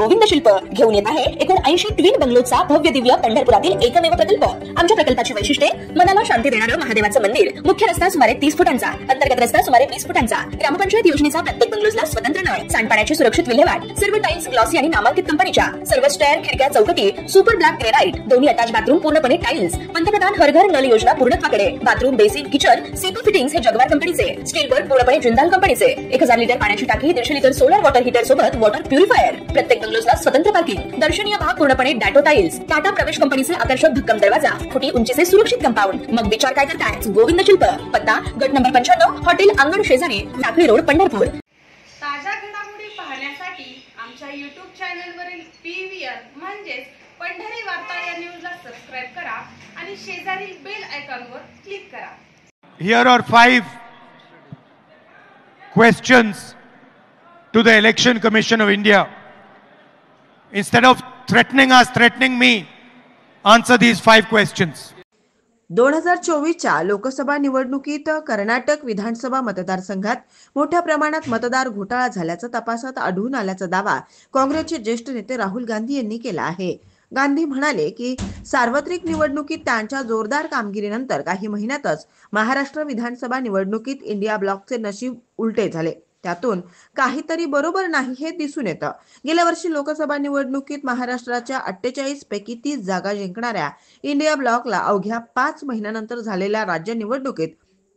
गोविंद शिल्प घेऊन येत आहे एकूण 80 ट्विन बंगलोचा भव्य दिव्य पंढरपुरातील एकमेव प्रकल्प। आमच्या प्रकल्पाची वैशिष्ट्ये मनाला शांती देणारं महादेवाचं मंदिर, मुख्य रस्ता सुमारे 30 फुटांचा, अंतर्गत रस्ता सुमारे 20 फुटांचा, ग्रामपंचायत योजनेचा प्रत्येक बंगलोजला स्वतंत्र नळ, सांडपाण्याची सुरक्षित विल्हेवाट, सर्व टाइल्स ग्लॉसी आणि नामांकित कंपनीच्या, सर्व स्टेअर, खिडक्या, चौकटी सुपर ब्लॅक ग्रेनाइट, दोन्ही अटॅच बाथरूम पूर्णपणे टाइल्स, पंतप्रधान हर घर नळ योजना पूर्णत्वाकडे, bathroom, basin, kitchen, CP fittings हे जगवार कंपनीचे, स्टील वर्क पूर्णपणे जिंदाल कंपनीचे, 1000 लिटर पाण्याची टाकी, 150 लिटर सोलर वॉटर हीटर सोबत वॉटर प्युरिफायर, प्रत्येक बंगलोजला स्वतंत्र पार्किंग, दर्शनीय भाग पूर्णपणे डॅटो टाइल्स, टाटा प्रवेश कंपनीचे आकर्षक भक्कम दरवाजा, फुटी उंचीचे सुरक्षित कंपाऊंड। मग विचार काय करताय? गोविंद शिल्प, पत्ता गट नंबर 95, हॉटेल अंगण शेजारी, टाकळी रोड, पंढरपूर। ताज्या घडामोडी पाहण्यासाठी आमच्या YouTube चॅनलवरील PVR म्हणजेच पंढरी वार्ता या न्यूजला सबस्क्राइब करा आणि शेजारील बेल आयकॉनवर क्लिक करा। Here are 5 questions to the Election Commission of India. Instead of threatening us, threatening me, answer these 5 questions. 2024च्या Lok Sabha निवडणुकीत कर्नाटक विधानसभा मतदारसंघात मोठ्या प्रमाणात मतदार घोटाळा झाल्याचा तपासात आढळून आल्याचा दावा काँग्रेसचे ज्येष्ठ नेते राहुल गांधी यांनी केला आहे। गांधी म्हणाले की सार्वत्रिक निवडणुकीत त्यांच्या जोरदार कामगिरीनंतर काही महिन्यातच महाराष्ट्र विधानसभा निवडणुकीत इंडिया ब्लॉकचे नशीब उलटे झाले, त्यातून काहीतरी बरोबर नाही हे दिसून येतं। गेल्या वर्षी लोकसभा निवडणुकीत महाराष्ट्राच्या 48 पैकी 30 जागा जिंकणाऱ्या इंडिया ब्लॉकला अवघ्या 5 महिन्यानंतर झालेल्या राज्य निवडणुकीत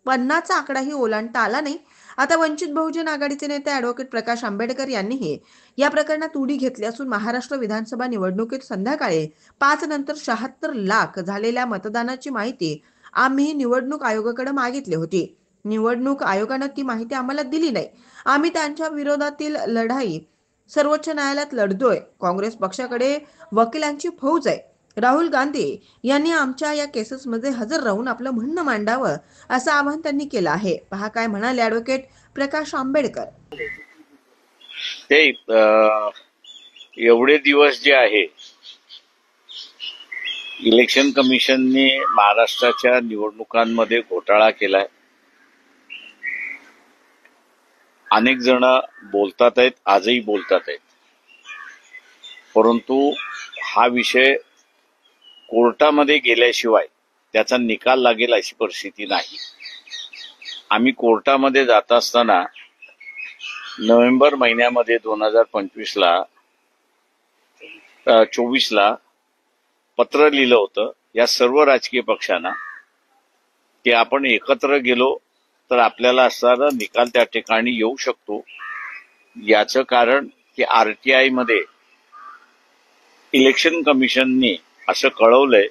50चा आकडाही ओलांडता आला नाही। आता वंचित बहुजन आघाडीचे नेते ॲडव्होकेट प्रकाश आंबेडकर यांनीही या प्रकरणात उडी घेतली असून महाराष्ट्र विधानसभा निवडणुकीत संध्याकाळी 5 नंतर 76 लाख झालेल्या मतदानाची माहिती आम्ही निवडणूक आयोगाकडे मागितली होती। निवडणूक आयोगाने ती माहिती आम्हाला दिली नाही। आम्ही त्यांच्या विरोधातील लढाई सर्वोच्च न्यायालयात लढतोय। काँग्रेस पक्षाकडे वकिलांची फौज आहे। राहुल गांधी यांनी आमच्या या केसेसमध्ये हजर राहून आपलं म्हणणं मांडावं असं आवाहन त्यांनी केलं आहे। पहा काय म्हणाले ॲडव्होकेट प्रकाश आंबेडकर। ते एवढे दिवस जे आहे इलेक्शन कमिशनने महाराष्ट्राच्या निवडणुकांमध्ये घोटाळा केलाय। अनेक जण बोलतात आहेत, आजही बोलतात आहेत, परंतु हा विषय कोर्टामध्ये गेल्याशिवाय त्याचा निकाल लागेल अशी परिस्थिती नाही। आम्ही कोर्टामध्ये जात असताना नोव्हेंबर महिन्यामध्ये 2024ला पत्र लिहिलं होतं या सर्व राजकीय पक्षांना की आपण एकत्र गेलो तर आपल्याला असणारा निकाल त्या ठिकाणी येऊ शकतो। याचं कारण की RTI मध्ये इलेक्शन कमिशनने असं कळवलंय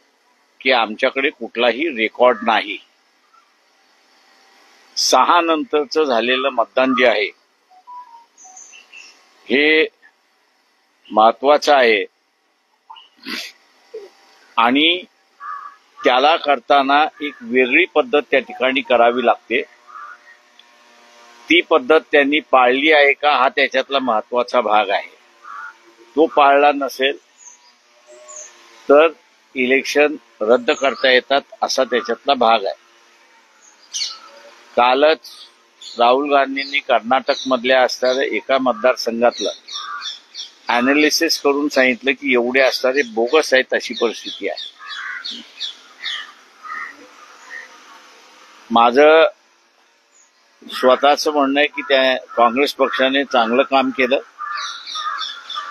की आमच्याकडे कुठलाही रेकॉर्ड नाही। 6 नंतरचं झालेलं मतदान जे आहे हे महत्वाचं आहे आणि त्याला करताना एक वेगळी पद्धत त्या ठिकाणी करावी लागते। ती पद्धत त्यांनी पाळली आहे का हा त्याच्यातला महत्वाचा भाग आहे। तो पाळला नसेल तर इलेक्शन रद्द करता येतात असा त्याच्यातला भाग आहे। कालच राहुल गांधींनी कर्नाटक मधल्या असणाऱ्या एका मतदारसंघातलं अनालिसिस करून सांगितलं की एवढे असणारे बोगस आहेत अशी परिस्थिती आहे। माझं स्वतःचं म्हणणं आहे की त्या काँग्रेस पक्षाने चांगलं काम केलं,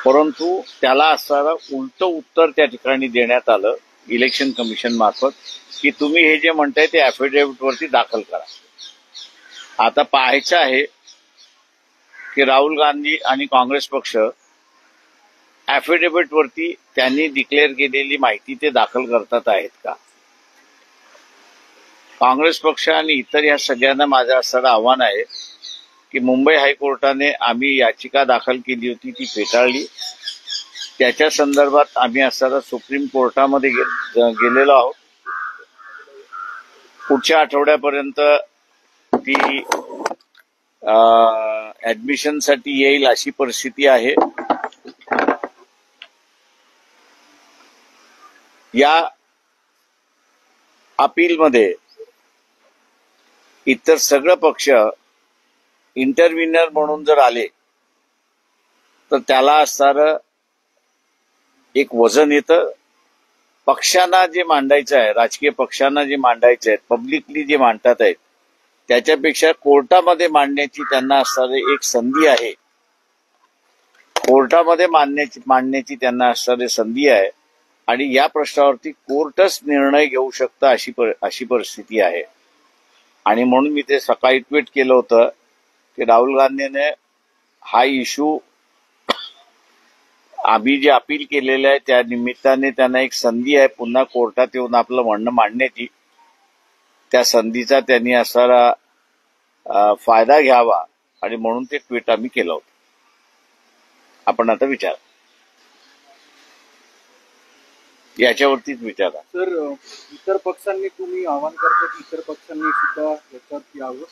परंतु त्याला असणारं उलट उत्तर त्या ठिकाणी देण्यात आलं इलेक्शन कमिशन मार्फत की तुम्ही हे जे म्हणताय ते ॲफिडेव्हिट वरती दाखल करा। आता पाहायचं आहे की राहुल गांधी आणि काँग्रेस पक्ष ॲफिडेव्हिट वरती त्यांनी डिक्लेअर केलेली माहिती ते दाखल करतात आहेत का। काँग्रेस पक्ष आणि इतर या सगळ्यांना माझं असणारं आव्हान आहे की मुंबई हायकोर्टाने आम्ही याचिका दाखल केली होती ती फेटाळली। त्याच्या संदर्भात आम्ही असणारा सुप्रीम कोर्टामध्ये गेलेलो आहोत। पुढच्या आठवड्यापर्यंत ती ऍडमिशनसाठी येईल अशी परिस्थिती आहे। या अपीलमध्ये इतर सगळे पक्ष इंटरव्हिनर म्हणून जर आले तर त्याला असणारं एक वजन येतं. पक्षांना जे मांडायचं आहे, राजकीय पक्षांना जे मांडायचं आहे, पब्लिकली जे मांडतात आहेत, त्याच्यापेक्षा कोर्टामध्ये मांडण्याची त्यांना असणारी एक संधी आहे. कोर्टामध्ये मांडण्याची त्यांना असणारी संधी आहे आणि या प्रश्नावरती कोर्टच निर्णय घेऊ शकतं अशी परिस्थिती आहे. आणि म्हणून मी ते सकाळी ट्विट केलं होतं की राहुल गांधीने हा इश्यू आम्ही जे अपील केलेलं आहे त्या निमित्ताने त्यांना एक संधी आहे पुन्हा कोर्टात येऊन आपलं म्हणणं मांडण्याची. त्या संधीचा त्यांनी असणारा फायदा घ्यावा आणि म्हणून ते ट्विट आम्ही केलं होतं. आपण आता विचार याच्यावरतीच विचारा. सर, इतर पक्षांनी तुम्ही आवाहन करता की इतर पक्षांनी सुद्धा याच्यात यावं,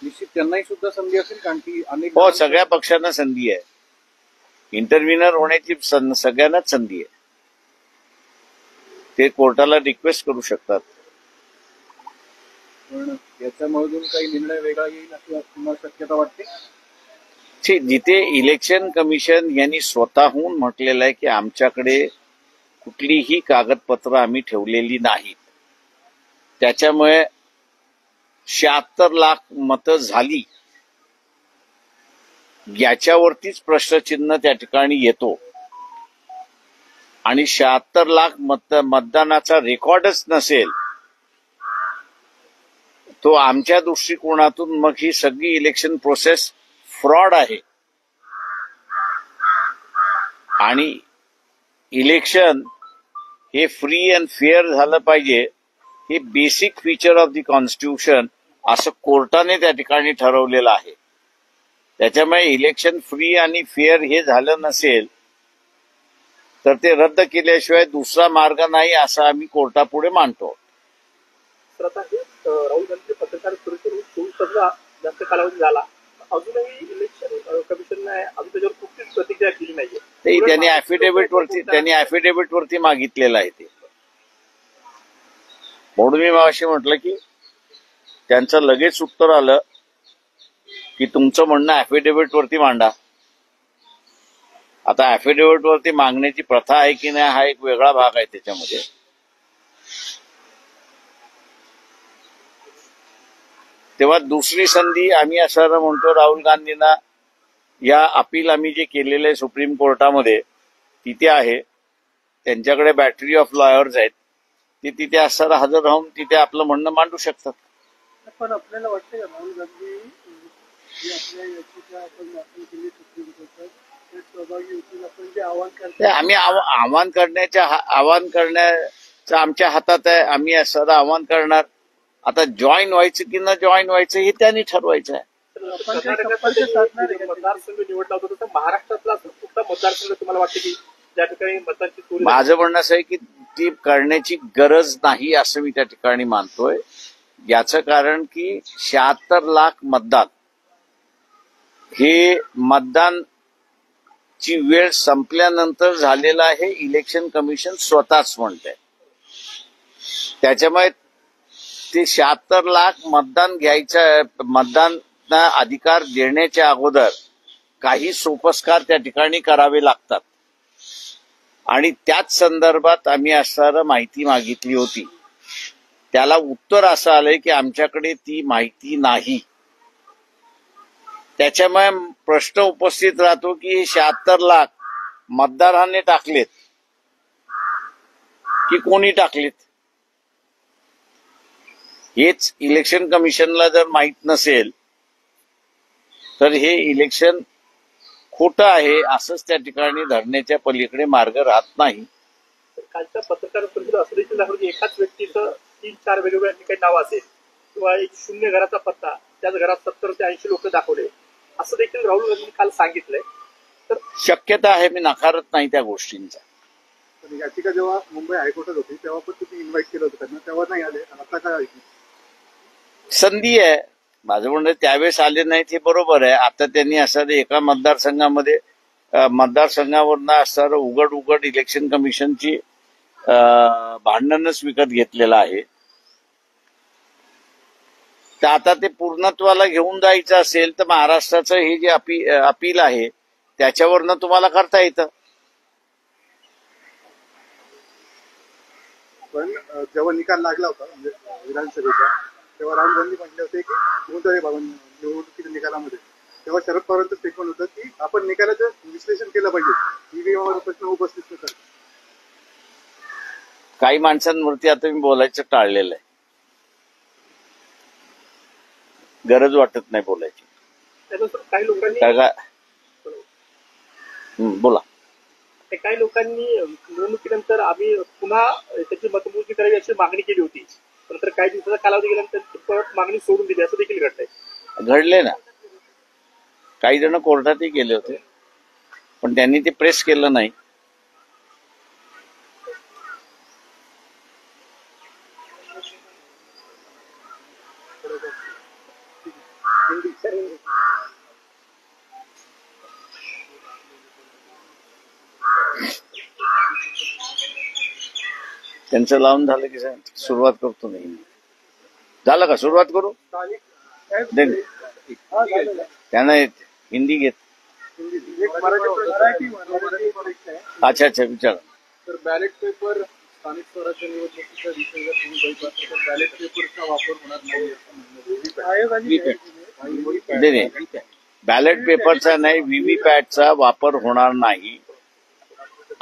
निश्चित त्यांनाही सुद्धा संधी असेल, कारण की अनेक हो, सगळ्या पक्षांना संधी आहे. इंटरव्हिनर होण्याची सगळ्यांनाच संधी आहे. ते कोर्टाला रिक्वेस्ट करू शकतात. पण याच्यामधून काही निर्णय वेगळा येईल अशी तुम्हाला शक्यता वाटते? जिथे इलेक्शन कमिशन यांनी स्वतःहून म्हटलेलं आहे की आमच्याकडे कुठलीही कागदपत्र आम्ही ठेवलेली नाहीत, त्याच्यामुळे 76 लाख मतं झाली याच्यावरतीच प्रश्नचिन्ह त्या ठिकाणी येतो. आणि 76 लाख मतदानाचा रेकॉर्डच नसेल तो आमच्या दृष्टिकोनातून मग ही सगळी इलेक्शन प्रोसेस फ्रॉड आहे. आणि इलेक्शन हे फ्री अँड फेअर झालं पाहिजे, हे basic feature of the constitution असं कोर्टाने त्या ठिकाणी ठरवलेलं आहे. त्याच्यामुळे इलेक्शन फ्री आणि फेअर हे झालं नसेल तर ते रद्द केल्याशिवाय दुसरा मार्ग नाही असं आम्ही कोर्टापुढे मांडतो. तर आता हे राहुल गांधी पत्रकार परिषद जास्त कालावधी झाला, अजूनही इलेक्शन कमिशनने अजून त्याच्यावर कुठलीच प्रतिक्रिया केली नाहीये. ते त्यांनी ऍफिडेव्हिट वरती मागितलेलं आहे ते. म्हणून मी मागाशी म्हटलं की त्यांचं लगेच उत्तर आलं की तुमचं म्हणणं ऍफिडेव्हिट वरती मांडा. आता ऍफिडेव्हिट वरती मागण्याची प्रथा आहे की नाही हा एक वेगळा भाग आहे त्याच्यामध्ये. तेव्हा दुसरी संधी आम्ही असं म्हणतो राहुल गांधींना, या अपील आम्ही जे केलेलं आहे सुप्रीम कोर्टामध्ये तिथे आहे, त्यांच्याकडे बॅटरी ऑफ लॉयर्स आहेत, ते तिथे असताना हजर राहून तिथे आपलं म्हणणं मांडू शकतात. पण आपल्याला वाटतं का राहुल गांधी जे आपल्या याचिका आपण दाखल केली सुप्रीम कोर्टात ते सहभागी होतील, आपण जे आवाहन करतो आम्ही आवाहन करण्याचं आमच्या हातात आहे. आम्ही असं आवाहन करणार. आता जॉईन व्हायचं की न जॉईन व्हायचं हे त्यांनी ठरवायचं आहे. मतदारसंघ निवडला होता तसं महाराष्ट्रातला कुठला मतदारसंघ तुम्हाला वाटतं की ज्या ठिकाणी मतांची चोरी? माझं म्हणणं असं आहे की ती करण्याची गरज नाही असं मी त्या ठिकाणी मानतोय. याचं कारण की 76 लाख मतदान हे मतदानची वेळ संपल्यानंतर झालेलं आहे, इलेक्शन कमिशन स्वतःच म्हणतंय. त्याच्यामुळे ते 76 लाख मतदान अधिकार देण्याच्या अगोदर काही सोपस्कार त्या ठिकाणी करावे लागतात. आणि त्याच संदर्भात आम्ही असणारं माहिती मागितली होती. त्याला उत्तर असं आलंय की आमच्याकडे ती माहिती नाही. त्याच्यामुळे प्रश्न उपस्थित राहतो की 76 लाख मतदारांनी टाकलेत की कोणी टाकलेत. हेच इलेक्शन कमिशनला जर माहित नसेल तर हे इलेक्शन खोटं आहे असंच त्या ठिकाणी धरण्याच्या पलीकडे मार्ग राहत नाही. कालच्या पत्रकार परिषदेत असं देखील दाखवलं की एकाच व्यक्तीचं 3-4 वेगवेगळ्या ठिकाणी नाव असेल किंवा एक शून्य घराचा पत्ता, त्याच घरात 70 ते 80 लोक दाखवले, असं देखील राहुल गांधींनी काल सांगितलंय. तर शक्यता आहे, मी नाकारत नाही त्या गोष्टींचा. याचिका जेव्हा मुंबई हायकोर्टात होती तेव्हा पण तुम्ही इन्व्हाइट केलं होतं त्यांना, तेव्हा नाही आले, आता काय संधी आहे. माझं म्हणणं त्यावेळेस आले नाहीत हे बरोबर आहे. आता त्यांनी असं एका मतदारसंघावरनं असणारं उघड इलेक्शन कमिशनची भांडणच विकत घेतलेलं आहे. तर आता ते पूर्णत्वाला घेऊन जायचं असेल तर महाराष्ट्राचं हे जे अपील आहे त्याच्यावरनं तुम्हाला करता येतं. पण जेव्हा निकाल लागला होता म्हणजे विधानसभेचा, तेव्हा राहुल गांधी म्हटले होते की गोंधळ भवन निवडणुकीच्या निकालामध्ये, तेव्हा शरद पवारांचं स्टेटमेंट होतं की आपण निकालाचं विश्लेषण केलं पाहिजे, ईव्हीएमवर प्रश्न उपस्थित न करता. काही माणसांवरती आता मी बोलायचं टाळलेलं आहे, गरज वाटत नाही बोलायची. त्यानंतर काही लोकांनी बोला. काही लोकांनी निवडणुकीनंतर आम्ही पुन्हा त्याची मतमोजणी करावी अशी मागणी केली होती, नंतर काही दिवसाचा कालावधी गेल्यानंतर परत मागणी सोडून दिली, असं देखील घडले ना. काही जण कोर्टातही गेले होते, पण त्यांनी ते प्रेस केलं नाही. त्यांचं लावून झालं की सुरुवात करतो. नाही झालं का? सुरुवात करू. त्यांना हिंदी घेत. अच्छा अच्छा, विचार. तर बॅलेट पेपर स्थानिक स्वराज्य निवडणुकीच्या दिशेने बॅलेट पेपरचा वापर होणार नाही. बॅलेट पेपरचा नाही, व्हीव्हीपॅटचा वापर होणार नाही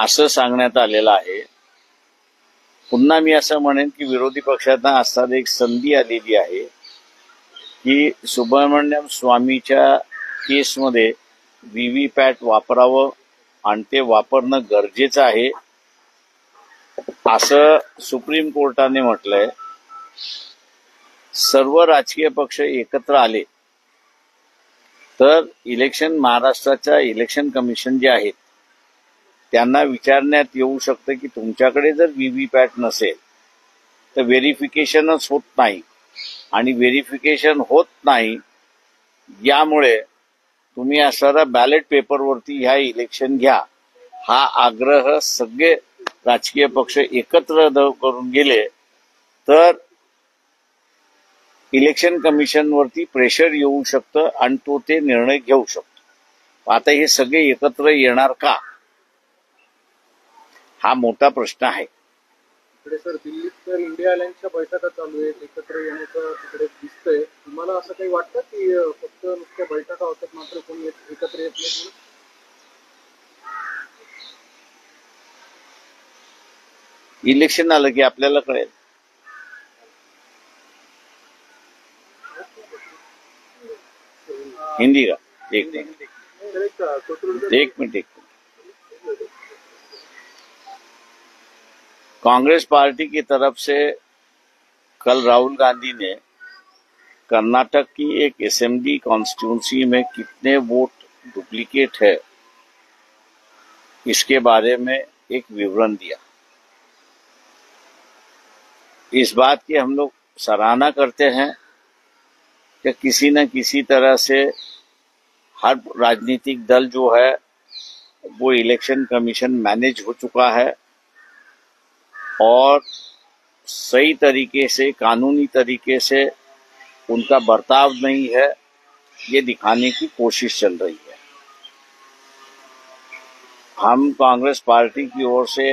असं सांगण्यात आलेलं आहे. पुन्हा मी असं म्हणेन की विरोधी पक्षांना असताना एक संधी आलेली आहे की सुब्रमण्यम स्वामीच्या केसमध्ये व्हीव्हीपॅट वापरावं आणि ते वापरणं गरजेचं आहे असं सुप्रीम कोर्टाने म्हटलंय. सर्व राजकीय पक्ष एकत्र आले तर महाराष्ट्राच्या इलेक्शन कमिशन जे आहेत त्यांना विचारण्यात येऊ शकतं की तुमच्याकडे जर व्हीव्हीपॅट नसेल तर व्हेरिफिकेशनच होत नाही, आणि व्हेरिफिकेशन होत नाही यामुळे तुम्ही असणारा बॅलेट पेपरवरती ह्या इलेक्शन घ्या हा आग्रह सगळे राजकीय पक्ष एकत्र करून गेले तर इलेक्शन कमिशनवरती प्रेशर येऊ शकतं आणि तो ते निर्णय घेऊ शकतो. आता हे सगळे एकत्र येणार का, हा मोठा प्रश्न आहे. तिकडे सर दिल्लीत तर इंडिया अलायन्सच्या बैठका चालू आहेत, एकत्र येण्याचं तिकडे दिसतंय. तुम्हाला असं काही वाटतं की फक्त नुसत्या बैठका होतात मात्र कोणी एकत्र येत नाही? इलेक्शन आलं की आपल्याला कळेल. हिंदी का? एक मिनट. कांग्रेस पार्टी की तरफ से कल राहुल गांधी ने कर्नाटक की एक असेंबली कॉन्स्टिट्यूंसी में कितने वोट डुप्लीकेट है इसके बारे में एक विवरण दिया. इस बात की हम लोग सराहना करते हैं कि किसी न किसी तरह से हर राजनीतिक दल जो है वो इलेक्शन कमीशन मैनेज हो चुका है और सही तरीके से, कानूनी तरीके से उनका बर्ताव नहीं है, ये दिखाने की कोशिश चल रही है. हम कांग्रेस पार्टी की ओर से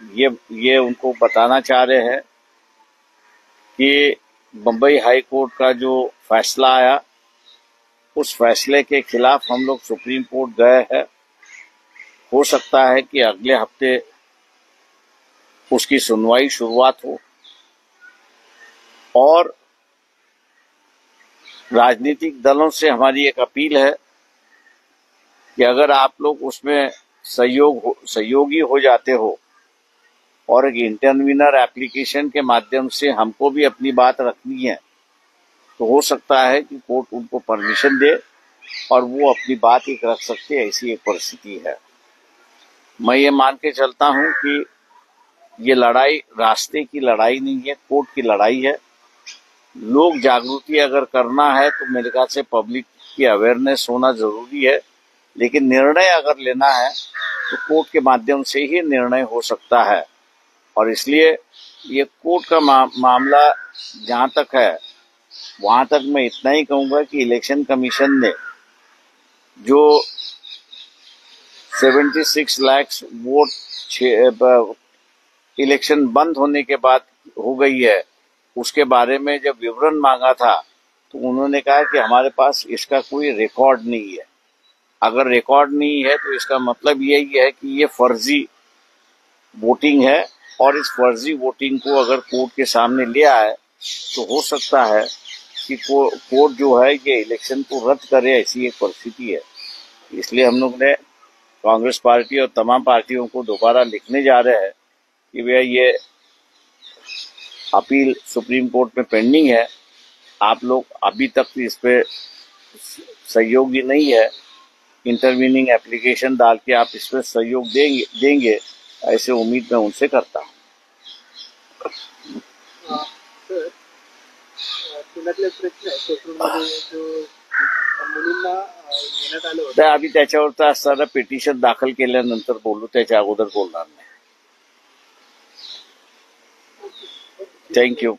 ये उनको बताना चाह रहे हैं कि बम्बई हाई कोर्ट का जो फैसला आया उस फैसले के खिलाफ हम लोग सुप्रीम कोर्ट गए हैं. हो सकता है कि अगले हफ्ते उसकी सुनवाई शुरुआत हो और राजनीतिक दलों से हमारी एक अपील है कि अगर आप लोग उसमें सहयोगी हो जाते हो और एक इंटरवीनर एप्लीकेशन के माध्यम से हमको भी अपनी बात रखनी है तो हो सकता है कि कोर्ट उनको परमिशन दे और वो अपनी बात एक रख सकते, ऐसी एक परिस्थिति है. मैं ये मान के चलता हूं कि ये लड़ाई रास्ते की लड़ाई नहीं है, कोर्ट की लड़ाई है. लोग जागृति अगर करना है तो मेरे ख्याल से पब्लिक की अवेयरनेस होना जरूरी है, लेकिन निर्णय अगर लेना है तो कोर्ट के माध्यम से ही निर्णय हो सकता है. और इसलिए ये कोर्ट का मामला जहां तक है वहां तक मैं इतना ही कहूंगा कि इलेक्शन कमीशन ने जो 76 लाख वोट इलेक्शन बंद होने के बाद हो गई है, उसके बारे में जब विवरण मांगा था तो उन्होंने कहा कि हमारे पास इसका कोई रिकॉर्ड नहीं है। अगर रिकॉर्ड नहीं है तो इसका मतलब यही है कि ये फर्जी वोटिंग है, और इस फर्जी वोटिंग को अगर कोर्ट के सामने ले आए तो हो सकता है कि कोर्ट जो है ये इलेक्शन को रद्द करे, ऐसी एक परिस्थिति है। इसलिए हम लोग ने कांग्रेस पार्टी और तमाम पार्टियों को दोबारा लिखने जा रहे हैं कि भैया ये अपील सुप्रीम कोर्ट में पेंडिंग है, आप लोग अभी तक इस पे सहयोगी नहीं है, इंटरवीनिंग एप्लीकेशन डाल के आप इस पे सहयोग देंगे ऐसे उम्मीद मैं उनसे करता हूँ। सर, पुण्यातले प्रश्न आहे कोथरूडमध्ये जो मुलींना घेण्यात आलं होतं, तर आम्ही त्याच्यावरचं असताना पिटिशन दाखल केल्यानंतर बोलू, त्याच्या अगोदर बोलणार नाही। थँक्यू।